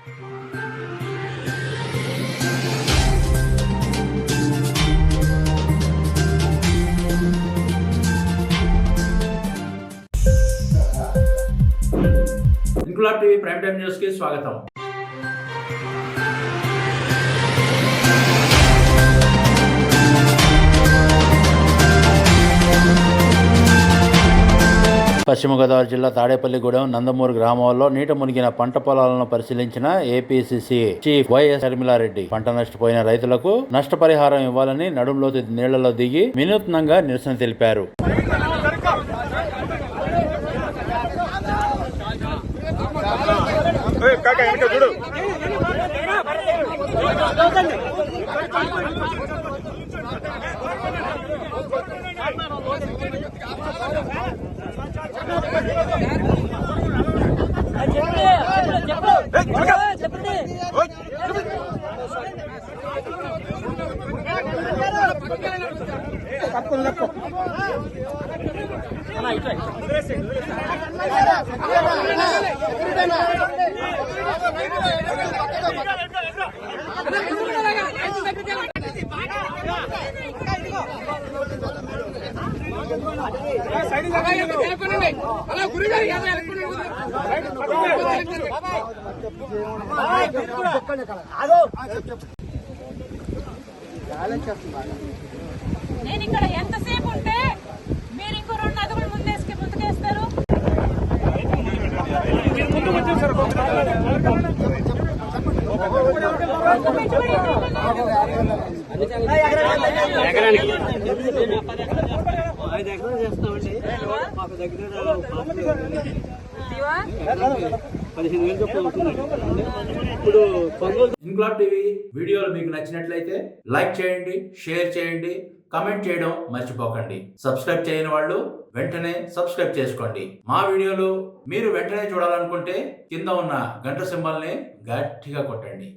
Inquilab TV prime time news కి స్వాగతం. పశ్చిమ గోదావరి జిల్లా తాడేపల్లిగూడెం నందమూరు గ్రామాల్లో నీట మునిగిన పంట పొలాలను పరిశీలించిన ఏపీసీసీ చీఫ్ వైఎస్ షర్మిలారెడ్డి పంట నష్టపోయిన రైతులకు నష్టపరిహారం ఇవ్వాలని నడుంలోతు నీళ్లలో దిగి వినూత్నంగా నిరసన తెలిపారు. నేను ఇక్కడ ఎంతసేపు ఉంటే మీరు ఇంకో 2 అడుగులు ముందుకేస్తారు. ఇంక్లాబ్ టీవీ వీడియోలు మీకు నచ్చినట్లయితే లైక్ చేయండి, షేర్ చేయండి, కమెంట్ చేయడం మర్చిపోకండి. సబ్స్క్రైబ్ చేయని వాళ్ళు వెంటనే సబ్స్క్రైబ్ చేసుకోండి. మా వీడియోలు మీరు వెంటనే చూడాలనుకుంటే కింద ఉన్న గంట సింబల్ని గట్టిగా కొట్టండి.